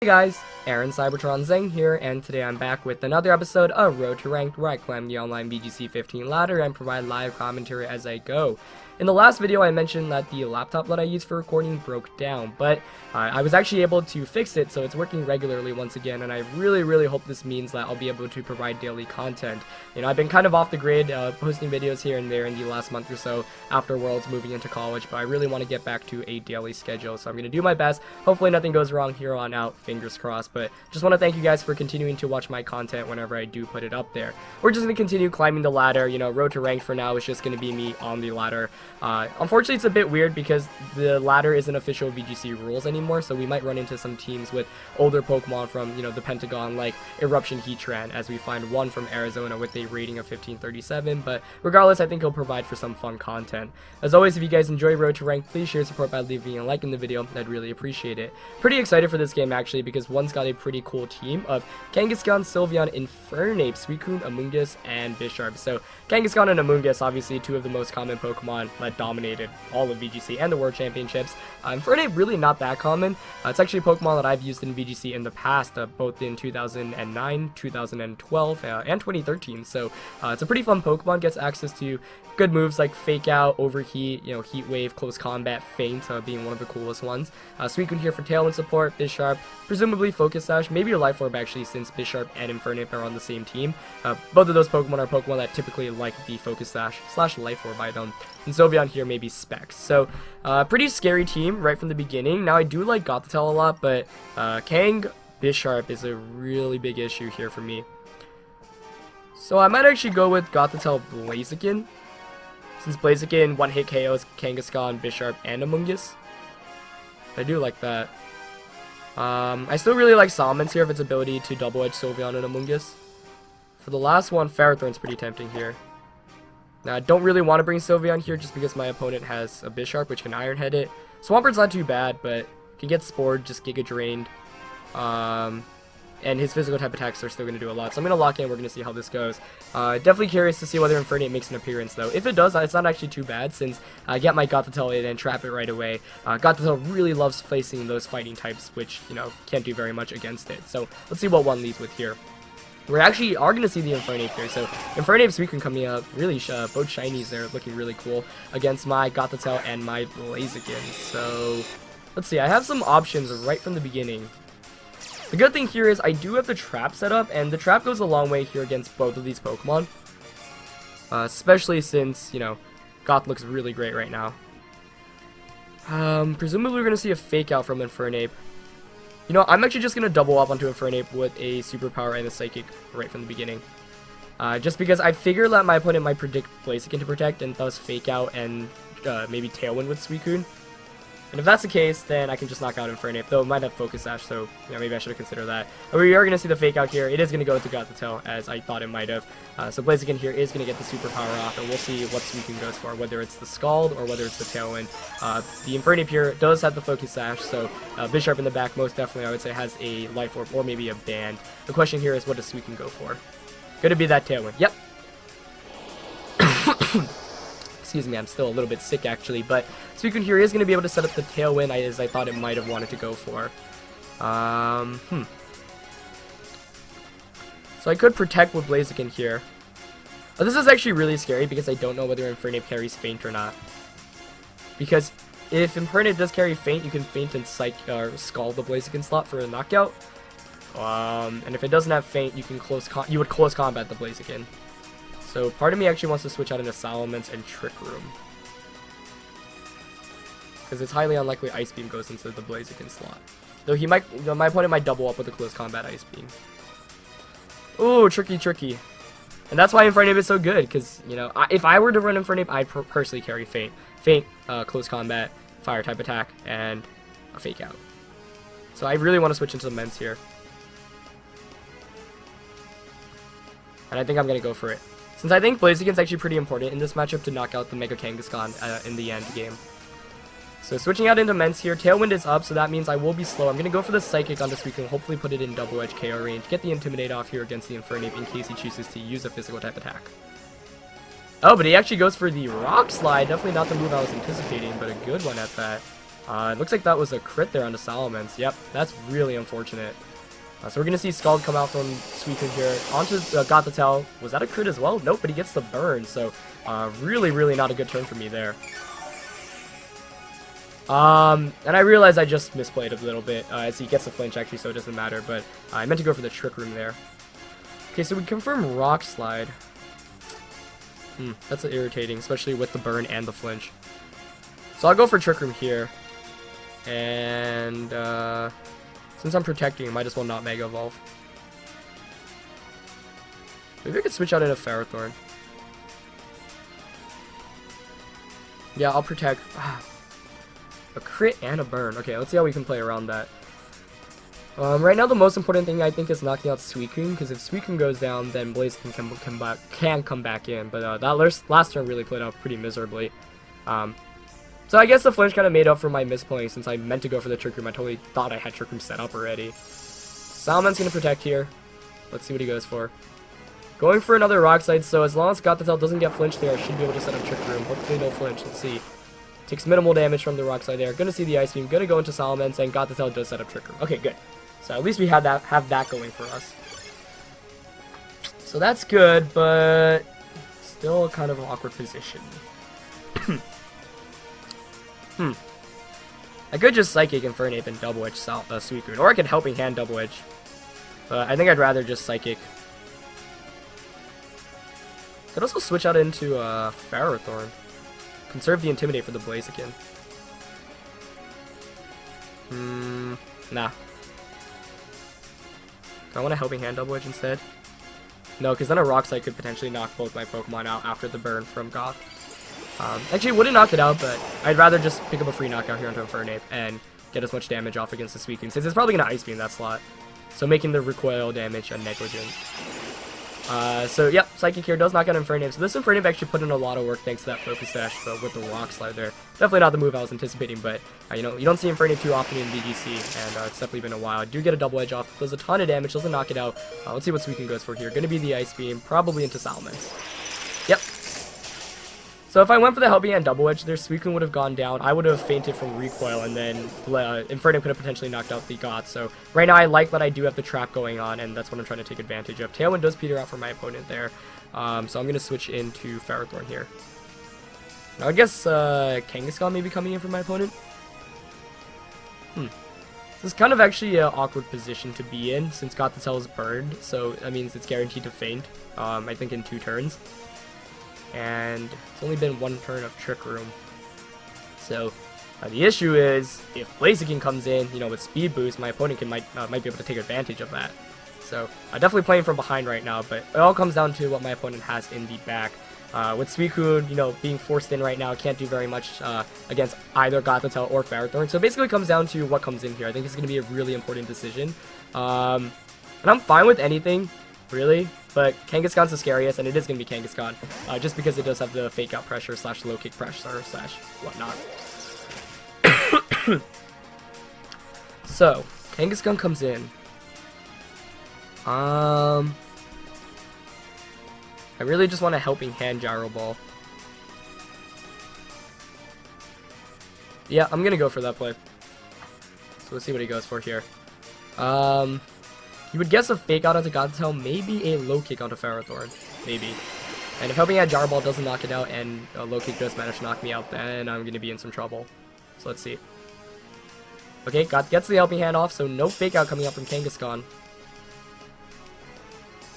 Hey guys, Aaron Cybertron Zeng here, and today I'm back with another episode of Road to Ranked, where I climb the online VGC 15 ladder and provide live commentary as I go. In the last video I mentioned that the laptop that I use for recording broke down, but I was actually able to fix it, so it's working regularly once again, and I really hope this means that I'll be able to provide daily content. You know, I've been kind of off the grid, posting videos here and there in the last month or so after Worlds, moving into college, but I really want to get back to a daily schedule, so I'm going to do my best. Hopefully nothing goes wrong here on out, fingers crossed, but just want to thank you guys for continuing to watch my content whenever I do put it up there. We're just going to continue climbing the ladder. You know, Road to Ranked for now is just going to be me on the ladder. Unfortunately, it's a bit weird because the ladder isn't official VGC rules anymore, so we might run into some teams with older Pokemon from, you know, the Pentagon, like Eruption Heatran, as we find one from Arizona with a rating of 1537, but regardless, I think he'll provide for some fun content. As always, if you guys enjoy Road to Ranked, please share support by leaving a like in the video. I'd really appreciate it. Pretty excited for this game, actually, because one's got a pretty cool team of Kangaskhan, Sylveon, Infernape, Suicune, Amoonguss, and Bisharp. So, Kangaskhan and Amoonguss, obviously two of the most common Pokemon that dominated all of VGC and the World Championships. Infernape, really not that common. It's actually a Pokemon that I've used in VGC in the past, both in 2009, 2012, and 2013. So, it's a pretty fun Pokemon, gets access to good moves like Fake Out, Overheat, you know, Heat Wave, Close Combat, Feint, being one of the coolest ones. Suicune here for Tailwind support, Bisharp, presumably Focus Sash, maybe a Life Orb actually, since Bisharp and Infernape are on the same team. Both of those Pokemon are Pokemon that typically like the Focus Sash / Life Orb item, and Sylveon here maybe Specs. So, pretty scary team right from the beginning. Now, I do like Gothitelle a lot, but Kang Bisharp is a really big issue here for me. So, I might actually go with Gothitelle Blaziken, since Blaziken one-hit KOs Kangaskhan, Bisharp, and Amoonguss. I do like that. I still really like Salmon's here for its ability to double-edge Sylveon and Amoonguss. For the last one, Ferrothorn's pretty tempting here. Now, I don't really want to bring Sylveon here just because my opponent has a Bisharp, which can Iron Head it. Swampert's not too bad, but can get Spored, just Giga Drained. And his physical type attacks are still going to do a lot. So I'm going to lock in. We're going to see how this goes. Definitely curious to see whether Infernape makes an appearance, though. If it does, it's not actually too bad, since I get my Gothitelle in and trap it right away. Gothitelle really loves facing those fighting types, which, you know, can't do very much against it. So let's see what one leads with here. We actually are going to see the Infernape here. So Infernape, Suicune coming up. Really, both shinies there looking really cool against my Gothitelle and my Blaziken. So let's see. I have some options right from the beginning. The good thing here is I do have the trap set up, and the trap goes a long way here against both of these Pokemon. Especially since, you know, Goth looks really great right now. Presumably we're going to see a Fake Out from Infernape. You know, I'm actually just going to double up onto Infernape with a Superpower and a Psychic right from the beginning. Just because I figure that my opponent might predict Blaziken to protect, and thus Fake Out and maybe Tailwind with Suicune. And if that's the case, then I can just knock out Infernape, though it might have Focus Sash, so yeah, maybe I should have considered that. But we are going to see the Fake Out here. It is going to go into Gothitelle, as I thought it might have. So Blaziken here is going to get the Superpower off, and we'll see what Suicune goes for, whether it's the Scald or whether it's the Tailwind. The Infernape here does have the Focus Sash, so Bisharp in the back most definitely, I would say, has a Life Orb or maybe a Band. The question here is, what does Suicune go for? Going to be that Tailwind. Yep. Excuse me, I'm still a little bit sick actually, but Suicune here is going to be able to set up the Tailwind as I thought it might have wanted to go for. So I could protect with Blaziken here. This is actually really scary because I don't know whether Infernape carries Feint or not. Because if Infernape does carry Feint, you can Feint and Scald the Blaziken slot for a knockout. And if it doesn't have Feint, you can you would close combat the Blaziken. So part of me actually wants to switch out into Salamence and Trick Room, because it's highly unlikely Ice Beam goes into the Blaziken slot. Though he might, you know, my opponent might double up with a Close Combat Ice Beam. Ooh, tricky. And that's why Infernape is so good, because, you know, if I were to run Infernape, I'd personally carry Feint. Feint, Close Combat, Fire type attack, and a Fake Out. So I really want to switch into the Mens here. And I think I'm going to go for it, since I think Blaziken's actually pretty important in this matchup to knock out the Mega Kangaskhan in the end game. So switching out into Mens here, Tailwind is up, so that means I will be slow. I'm going to go for the Psychic onto Suicune, hopefully put it in double edge KO range, get the Intimidate off here against the Infernape in case he chooses to use a physical type attack. Oh, but he actually goes for the Rock Slide, definitely not the move I was anticipating, but a good one at that. It looks like that was a crit there on the Salamence. Yep, that's really unfortunate. So we're going to see Scald come out from Suicune here. Onto Gothitelle. Was that a crit as well? Nope, but he gets the burn. So really, really not a good turn for me there. And I realize I just misplayed a little bit as he gets the flinch actually, so it doesn't matter. But I meant to go for the Trick Room there. Okay, so we confirm Rock Slide. That's irritating, especially with the burn and the flinch. So I'll go for Trick Room here. And since I'm protecting, I might as well not Mega Evolve. Maybe I could switch out into Ferrothorn. Yeah, I'll protect. A crit and a burn. Okay, let's see how we can play around that. Right now, the most important thing I think is knocking out Suicune, because if Suicune goes down, then Blaziken can come back in. But that last turn really played out pretty miserably. So I guess the flinch kind of made up for my misplaying since I meant to go for the Trick Room. I totally thought I had Trick Room set up already. Salaman's going to protect here. Let's see what he goes for. Going for another Rock Slide, so as long as Gothitelle doesn't get flinched there, I should be able to set up Trick Room. Hopefully no flinch. Let's see. Takes minimal damage from the Rock Slide there. Gonna see the Ice Beam. Gonna go into Salamence, and Gothitelle does set up Trick Room. Okay, good. So at least we have that going for us. So that's good, but still kind of an awkward position. I could just Psychic Infernape and Double Edge Suicune, or I could Helping Hand Double Edge. But I think I'd rather just Psychic. Could also switch out into Ferrothorn. Conserve the Intimidate for the Blaziken. Nah. Do I want a Helping Hand Double Edge instead? No, because then a Rock Slide could potentially knock both my Pokemon out after the burn from Goth. Actually, it wouldn't knock it out, but I'd rather just pick up a free knockout here onto Infernape and get as much damage off against the Suicune, since it's probably going to Ice Beam that slot. So making the recoil damage negligent. So, yep, Psychic here does knock out Infernape. So this Infernape actually put in a lot of work thanks to that Focus Dash with the Rock Slide there. Definitely not the move I was anticipating, but, you know, you don't see Infernape too often in VGC, and it's definitely been a while. I do get a Double Edge off, does a ton of damage, doesn't knock it out. Let's see what Suicune goes for here. Gonna be the Ice Beam, probably into Salamence. Yep. So if I went for the Helping Hand Double Edge there, Suicune would have gone down. I would have fainted from recoil, and then Infernape could have potentially knocked out the Goth. So right now I like that I do have the trap going on, and that's what I'm trying to take advantage of. Tailwind does peter out for my opponent there. So I'm going to switch into Ferrothorn here. Now I guess Kangaskhan may be coming in for my opponent. This is kind of actually an awkward position to be in, since Gothitelle is burned. So that means it's guaranteed to faint, I think in 2 turns. And it's only been 1 turn of Trick Room. So the issue is, if Blaziken comes in, you know, with Speed Boost, my opponent might be able to take advantage of that. So I'm definitely playing from behind right now, but it all comes down to what my opponent has in the back. With Suicune, you know, being forced in right now, can't do very much against either Gothitelle or Ferrothorn. So basically it comes down to what comes in here. I think it's going to be a really important decision. And I'm fine with anything, really. But Kangaskhan's the scariest, and it is going to be Kangaskhan, just because it does have the Fake Out pressure / low kick pressure / whatnot. So, Kangaskhan comes in. I really just want a Helping Hand Gyro Ball. Yeah, I'm going to go for that play. So let's see what he goes for here. You would guess a Fake Out onto Gothitelle, maybe a Low Kick onto Ferrothorn. Maybe. And if Helping Hand Gyro Ball doesn't knock it out, and a Low Kick does manage to knock me out, then I'm going to be in some trouble. So let's see. Okay, gets the Helping Hand off, so no Fake Out coming up from Kangaskhan.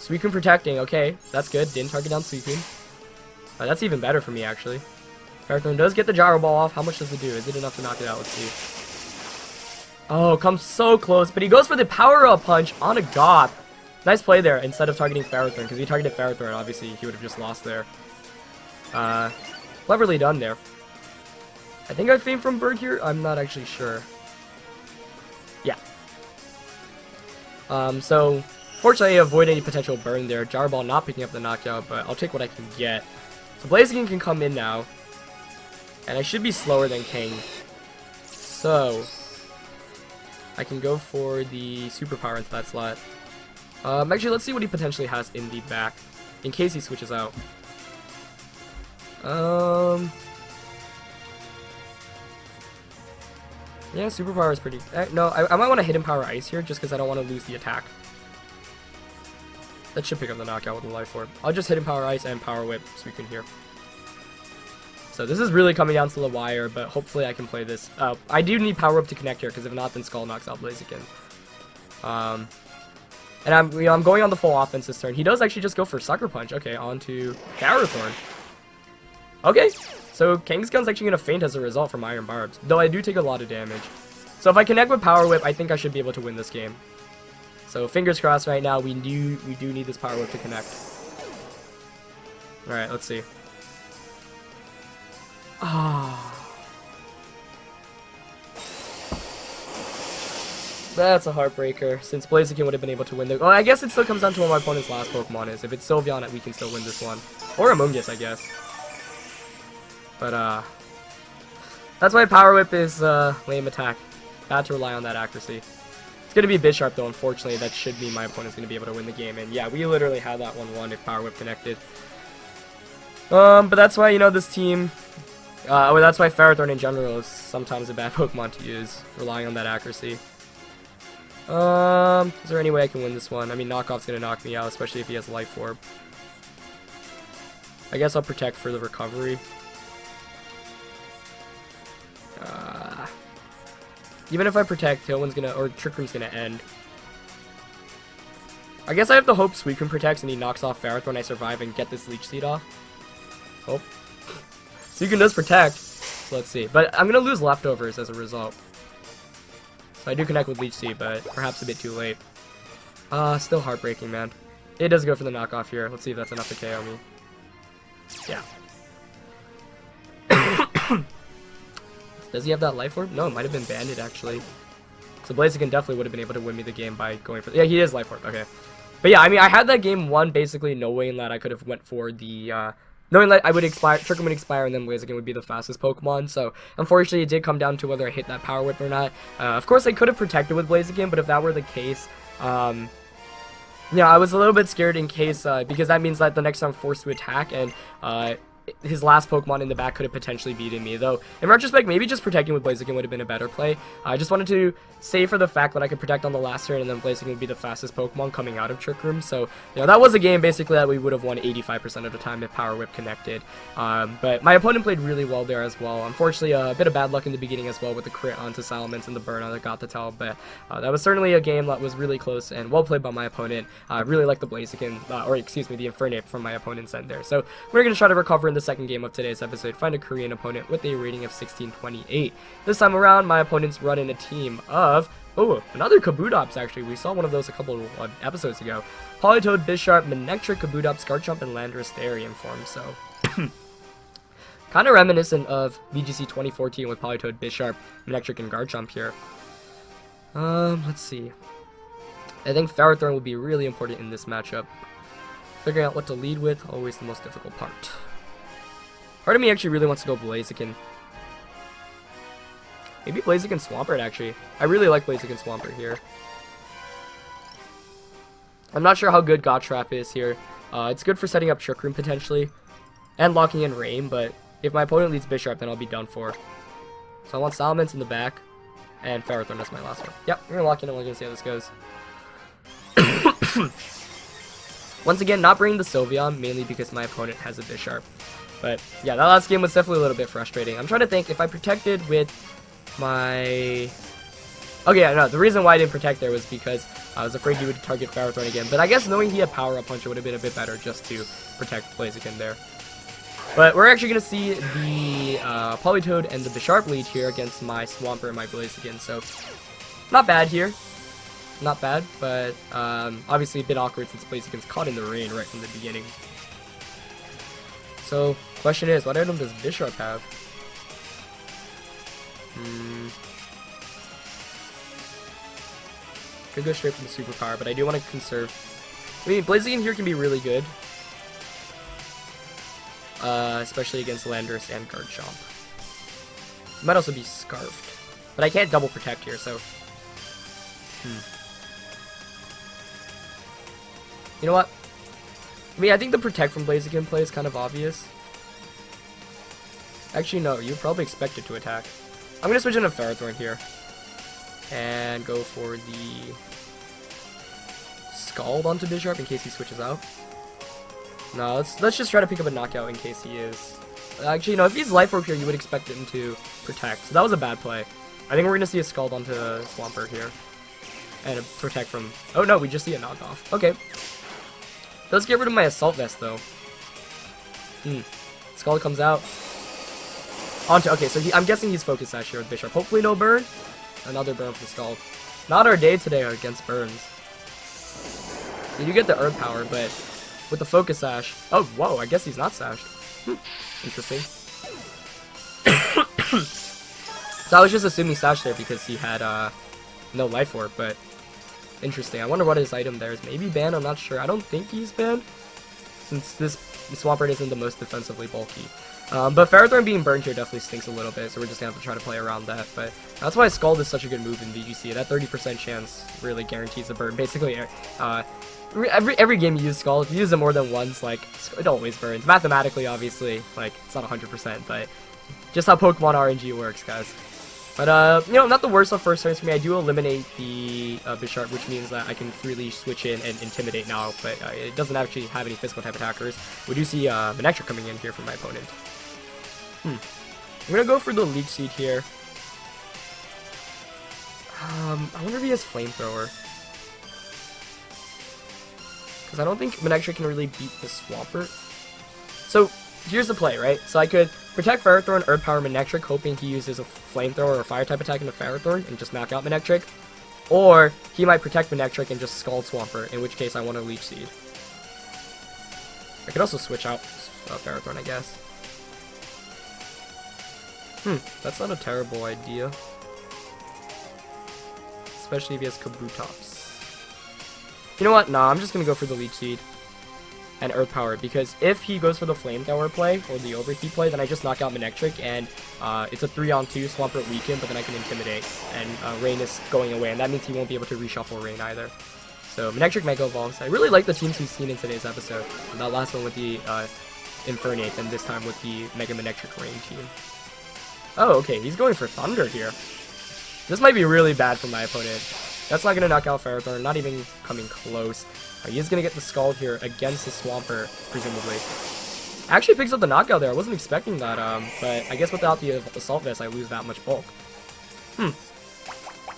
Suicune protecting, okay, that's good. Didn't target down Suicune. That's even better for me, actually. Ferrothorn does get the Gyro Ball off. How much does it do? Is it enough to knock it out? Let's see. Oh, comes so close, but he goes for the Power-Up Punch on a Goth. Nice play there, instead of targeting Ferrothorn, because if he targeted Ferrothorn, obviously he would have just lost there. Cleverly done there. I think I faint from Bird here. I'm not actually sure. Yeah. So, fortunately, I avoid any potential burn there. Gyro Ball not picking up the knockout, but I'll take what I can get. So Blaziken can come in now, and I should be slower than King. So I can go for the Superpower into that slot. Actually, let's see what he potentially has in the back, in case he switches out. Yeah, superpower is pretty... no, I might want to hidden power ice here just because I don't want to lose the attack. That should pick up the knockout with the life orb. I'll just hidden power ice and power whip so we can hear. So this is really coming down to the wire, but hopefully I can play this. I do need power whip to connect here because if not, then Skull knocks out Blaziken. And I'm going on the full offense this turn. He does actually just go for Sucker Punch. Okay, on to Ferrothorn. Okay, so Kang's Gun's actually going to faint as a result from Iron Barbs, though I do take a lot of damage. So if I connect with Power Whip, I think I should be able to win this game. So fingers crossed right now, we do need this Power Whip to connect. Alright, let's see. That's a heartbreaker, since Blaziken would have been able to win the... Well, I guess it still comes down to what my opponent's last Pokemon is. If it's Sylveon, we can still win this one. Or Amoonguss, I guess. But, that's why Power Whip is, lame attack. Bad to rely on that accuracy. It's gonna be Bisharp, though, unfortunately. That should mean my opponent's gonna be able to win the game. And, yeah, we literally had that 1-1 if Power Whip connected. But that's why, you know, this team... or that's why Ferrothorn in general is sometimes a bad Pokemon to use, relying on that accuracy. Is there any way I can win this one? I mean, Knockoff's gonna knock me out, especially if he has Life Orb. I guess I'll protect for the recovery. Even if I protect, Tailwind's gonna, or Trick Room's gonna end. I guess I have to hope Suicune protects and he knocks off Ferrothorn and I survive and get this Leech Seed off. Oh. Suicune does protect, so let's see. But I'm gonna lose Leftovers as a result. So I do connect with Leech Seed, but perhaps a bit too late. Still heartbreaking, man. It does go for the knockoff here. Let's see if that's enough to KO me. Yeah. Does he have that Life Orb? No, it might have been Banded, actually. So Blaziken definitely would have been able to win me the game by going for... Yeah, he is Life Orb. Okay. But yeah, I mean, I had that game won basically knowing that I could have went for the... knowing that I would expire, Trick Room would expire, and then Blaziken would be the fastest Pokemon. So, unfortunately, it did come down to whether I hit that Power Whip or not. Of course, I could have protected with Blaziken, but if that were the case... yeah, I was a little bit scared in case... because that means that the next time I'm forced to attack, and... his last Pokemon in the back could have potentially beaten me, though in retrospect maybe just protecting with Blaziken would have been a better play. I just wanted to save for the fact that I could protect on the last turn and then Blaziken would be the fastest Pokemon coming out of Trick Room, so you know that was a game basically that we would have won 85% of the time if Power Whip connected. But my opponent played really well there as well. Unfortunately a bit of bad luck in the beginning as well with the crit onto Salamence and the burnout that got the tell, but that was certainly a game that was really close and well played by my opponent. I really like the Blaziken, or excuse me, the Infernape from my opponent's end there. So we're going to try to recover in the second game of today's episode, find a Korean opponent with a rating of 1628. This time around, my opponent's running a team of, another Kabutops actually. We saw one of those a couple of episodes ago. Politoed, Bisharp, Manectric, Kabutops, Garchomp, and Landorus Therian form, so... kind of reminiscent of VGC 2014 with Politoed, Bisharp, Manectric, and Garchomp here. Let's see. I think Ferrothorn will be really important in this matchup. Figuring out what to lead with, always the most difficult part. Part of me actually really wants to go Blaziken. Maybe Blaziken Swampert, actually. I really like Blaziken Swampert here. I'm not sure how good Gotrap is here. It's good for setting up Trick Room, potentially. And locking in Rain, but if my opponent leads Bisharp, then I'll be done for. So I want Salamence in the back. And Ferrothorn, that's my last one. Yep, we're going to lock in and we're going to see how this goes. Once again, not bringing the Sylveon, mainly because my opponent has a Bisharp. But yeah, that last game was definitely a little bit frustrating. I'm trying to think if I protected with my... Okay, yeah, no, the reason why I didn't protect there was because I was afraid he would target Ferrothorn again. But I guess knowing he had Power Up Punch, it would have been a bit better just to protect Blaziken there. But we're actually going to see the Politoed and the Bisharp lead here against my Swampert and my Blaziken. So, not bad here. Not bad, but obviously a bit awkward since Blaziken's caught in the rain right from the beginning. So, question is, what item does Bisharp have? Could go straight for the superpower, but I do want to conserve. I mean, Blaziken here can be really good. Especially against Landorus and Garchomp. Might also be Scarfed. But I can't double protect here, so... You know what? I mean, I think the protect from Blaziken play is kind of obvious. Actually, no, you probably expect it to attack. I'm going to switch into Ferrothorn here. And go for the Scald onto Bisharp in case he switches out. No, let's just try to pick up a knockout in case he is. Actually, no, if he's Life Orb here, you would expect him to protect. So that was a bad play. I think we're going to see a Scald onto Swampert here. And a protect from... Oh no, we just see a knockoff. Okay. Let's get rid of my Assault Vest, though. Scald comes out. Onto... Okay, so I'm guessing he's Focus Sash here with Bisharp. Hopefully no burn. Another burn from Scald. Not our day today against burns. You do get the Earth Power, but with the Focus Sash... Oh, whoa, I guess he's not Sashed. Interesting. So I was just assuming Sash there because he had no Life Orb, but interesting. I wonder what his item there is. Maybe banned, I'm not sure. I don't think he's banned, since this Swampert isn't the most defensively bulky. But Ferrothorn being burned here definitely stinks a little bit, so we're just going to have to try to play around that. But that's why Scald is such a good move in VGC. That 30% chance really guarantees a burn. Basically, every game you use Scald, if you use it more than once, like, it always burns. Mathematically, obviously, like, it's not 100%, but just how Pokemon RNG works, guys. But, you know, not the worst of first turns for me. I do eliminate the Bisharp, which means that I can freely switch in and Intimidate now, but it doesn't actually have any physical type attackers. We do see Manectric coming in here from my opponent. I'm gonna go for the Leech Seed here. I wonder if he has Flamethrower. Because I don't think Manectric can really beat the Swampert. So, here's the play, right? So I could protect Ferrothorn, Earth Power Manectric, hoping he uses a Flamethrower or a Fire-type attack into Ferrothorn and just knock out Manectric. Or, he might protect Manectric and just Scald Swampert, in which case I want a Leech Seed. I could also switch out Ferrothorn, I guess. That's not a terrible idea. Especially if he has Kabutops. You know what? Nah, I'm just gonna go for the Leech Seed and Earth Power, because if he goes for the Flamethrower play, or the Overheat play, then I just knock out Manectric, and it's a 3-on-2, Swampert weaken, but then I can Intimidate, and Rain is going away, and that means he won't be able to reshuffle Rain either. So Manectric Mega Evolves. I really like the teams we've seen in today's episode. That last one with the Infernape, and this time with the Mega Manectric Rain team. Oh, okay, he's going for Thunder here. This might be really bad for my opponent. That's not going to knock out Ferrothorn, not even coming close. He is going to get the Scald here against his Swampert, presumably. Actually picks up the knockout there. I wasn't expecting that, but I guess without the Assault Vest, I lose that much bulk.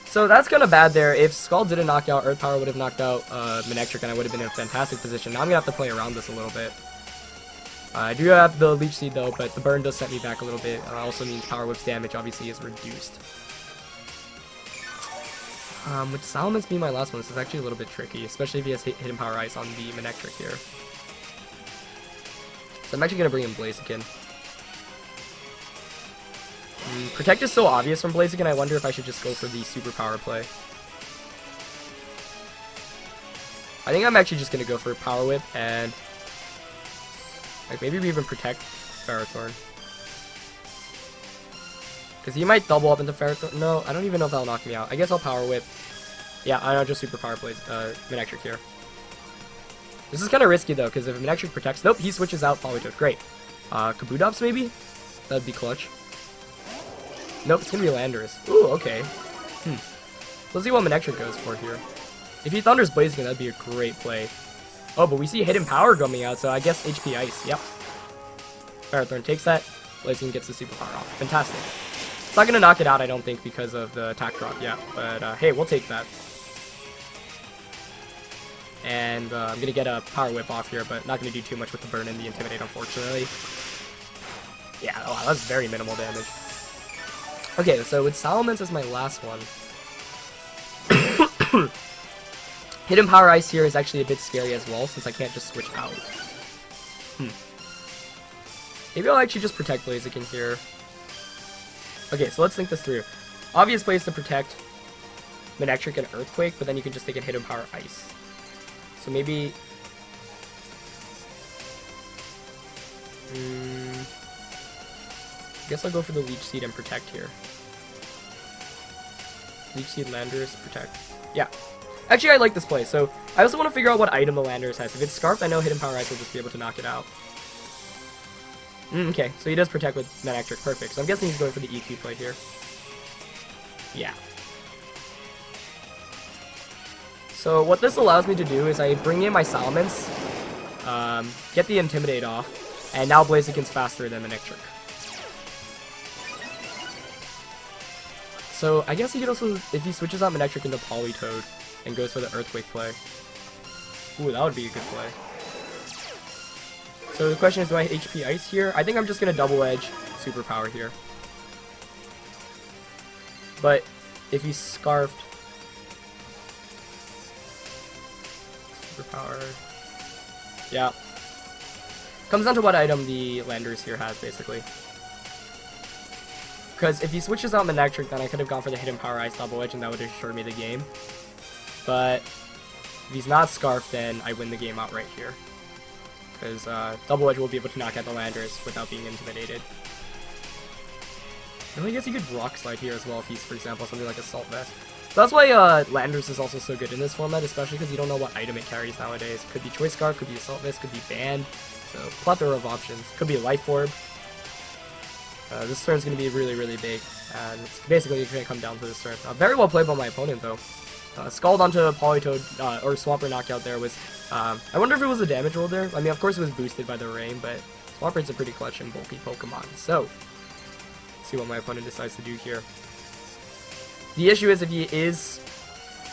So that's kind of bad there. If Scald didn't knock out, Earth Power would have knocked out Manectric, and I would have been in a fantastic position. Now I'm going to have to play around this a little bit. I do have the Leech Seed though, but the burn does set me back a little bit. Also means Power Whip's damage obviously is reduced. With Salamence being my last one, this is actually a little bit tricky, especially if he has Hidden Power Ice on the Manectric here. So I'm actually going to bring in Blaziken. Protect is so obvious from Blaziken, I wonder if I should just go for the Super Power play. I think I'm actually just going to go for Power Whip and... like, maybe we even protect Ferrothorn. Because he might double up into Ferrothorn. No, I don't even know if that'll knock me out. I guess I'll Power Whip. Yeah, I know, just Super Power Plays Manectric here. This is kind of risky, though, because if Manectric protects... Nope, he switches out Politoed. Great. Kabutops, maybe? That'd be clutch. Nope, it's going to be Landorus. Ooh, okay. So let's see what Manectric goes for here. If he Thunders Blaziken, that'd be a great play. Oh, but we see Hidden Power coming out, so I guess HP Ice. Yep. Ferrothorn takes that. Blaziken gets the Super Power off. Fantastic. It's not going to knock it out, I don't think, because of the attack drop. Yeah, but hey, we'll take that. And I'm going to get a Power Whip off here, but not going to do too much with the burn and the Intimidate, unfortunately. Yeah, wow, that's very minimal damage. Okay, so with Salamence as my last one. Hidden Power Ice here is actually a bit scary as well, since I can't just switch out. Maybe I'll actually just protect Blaziken here. Okay, so let's think this through. Obvious place to protect Manectric and Earthquake, but then you can just take a Hidden Power Ice. So maybe... I guess I'll go for the Leech Seed and protect here. Leech Seed, Landorus, protect. Yeah. Actually, I like this play, so I also want to figure out what item the Landorus has. If it's Scarfed, I know Hidden Power Ice will just be able to knock it out. Okay, so he does protect with Manectric, perfect. So I'm guessing he's going for the EQ play here. Yeah. So what this allows me to do is I bring in my Salamence, get the Intimidate off, and now Blaziken's faster than Manectric. So I guess he could also, if he switches out Manectric into Politoed and goes for the Earthquake play. Ooh, that would be a good play. So the question is, do I HP Ice here? I think I'm just going to Double Edge Superpower here. But if he's Scarfed... Superpower... Yeah. Comes down to what item the Landorus here has, basically. Because if he switches out Manectric, then I could have gone for the Hidden Power Ice Double Edge, and that would have assured me the game. But if he's not Scarfed, then I win the game outright here. Because Double Edge will be able to knock out the Landorus without being intimidated. I guess he could Rock Slide here as well if he's, for example, something like Assault Vest. So that's why Landorus is also so good in this format, especially because you don't know what item it carries nowadays. Could be Choice Scarf, could be Assault Vest, could be Band. So, plethora of options. Could be Life Orb. This turn's going to be really, really big. And it's basically going to come down to this turn. Very well played by my opponent, though. Scald onto Politoed, or Swampert knockout there was... I wonder if it was a damage roll there. I mean, of course it was boosted by the rain, but Swampert's a pretty clutch and bulky Pokemon. So, let's see what my opponent decides to do here. The issue is if he is...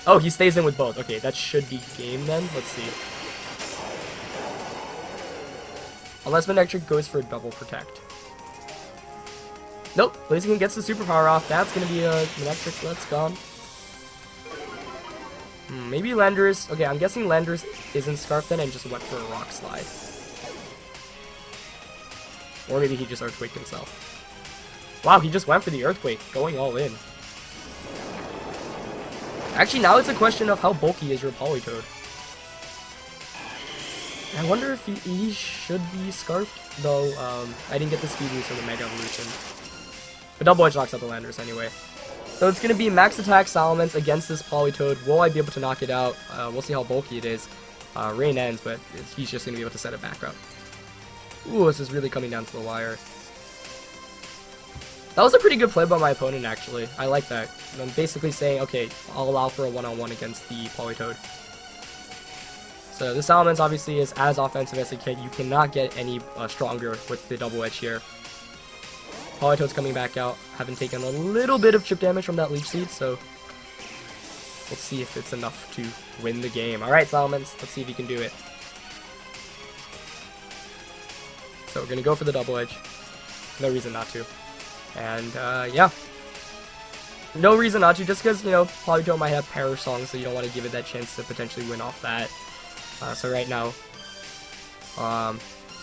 Oh, he stays in with both. Okay, that should be game then. Let's see. Unless Manectric goes for a double protect. Nope, Blaziken gets the superpower off. That's going to be a Manectric. That's gone. Maybe Landorus. Okay, I'm guessing Landorus isn't Scarfed then and just went for a Rock Slide. Or maybe he just Earthquaked himself. Wow, he just went for the Earthquake, going all in. Actually, now it's a question of how bulky is your Politoed. I wonder if he should be Scarfed, though I didn't get the speed boost from the Mega Evolution. But Double Edge knocks out the Landorus anyway. So it's going to be Max Attack Salamence against this Politoed. Will I be able to knock it out? We'll see how bulky it is. Rain ends, but he's just going to be able to set it back up. Ooh, this is really coming down to the wire. That was a pretty good play by my opponent, actually. I like that. I'm basically saying, okay, I'll allow for a one-on-one against the Politoed. So the Salamence obviously is as offensive as it can. You cannot get any stronger with the Double Edge here. Politoed's coming back out, having taken a little bit of chip damage from that Leech Seed, so let's see if it's enough to win the game. Alright, Salamence, let's see if you can do it. So we're going to go for the Double Edge. No reason not to. And, yeah. No reason not to, just because, you know, Politoed might have Perish Song, so you don't want to give it that chance to potentially win off that. So right now,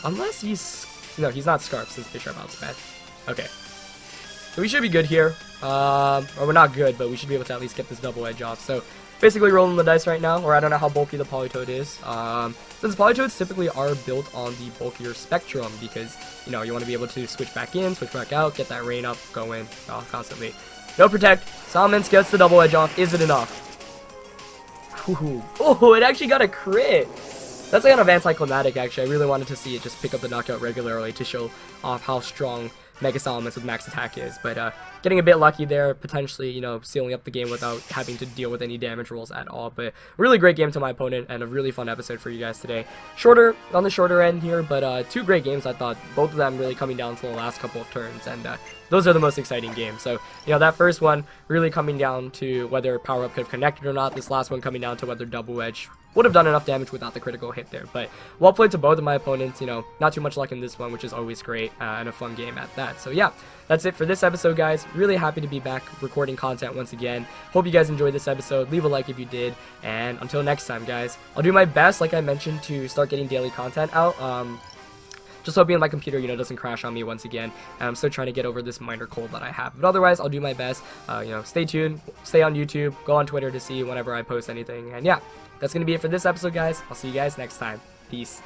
unless he's... No, he's not Scarf, since Bishop Out's bad. Okay. So we should be good here. Or we're not good, but we should be able to at least get this Double Edge off. So basically rolling the dice right now, or I don't know how bulky the Politoed is. Since Politoeds typically are built on the bulkier spectrum, because, you know, you want to be able to switch back in, switch back out, get that rain up, go in constantly. No Protect. Salamence gets the Double Edge off. Is it enough? Ooh. Oh, it actually got a crit. That's kind of anticlimactic, actually. I really wanted to see it just pick up the knockout regularly to show off how strong Mega Salamence with max attack is, but getting a bit lucky there, potentially, you know, sealing up the game without having to deal with any damage rolls at all. But really great game to my opponent, and a really fun episode for you guys today. Shorter, on the shorter end here, but two great games, I thought. Both of them really coming down to the last couple of turns, and those are the most exciting games. So, you know, that first one really coming down to whether Power Up could have connected or not. This last one coming down to whether Double Edge would have done enough damage without the critical hit there. But well played to both of my opponents. You know, not too much luck in this one, which is always great, and a fun game at that. So yeah, that's it for this episode, guys. Really happy to be back recording content once again. Hope you guys enjoyed this episode. Leave a like if you did, and until next time, guys, I'll do my best, like I mentioned, to start getting daily content out. Just hoping my computer, you know, doesn't crash on me once again. I'm still trying to get over this minor cold that I have. But otherwise, I'll do my best. You know, stay tuned, stay on YouTube, go on Twitter to see whenever I post anything. And yeah, that's going to be it for this episode, guys. I'll see you guys next time. Peace.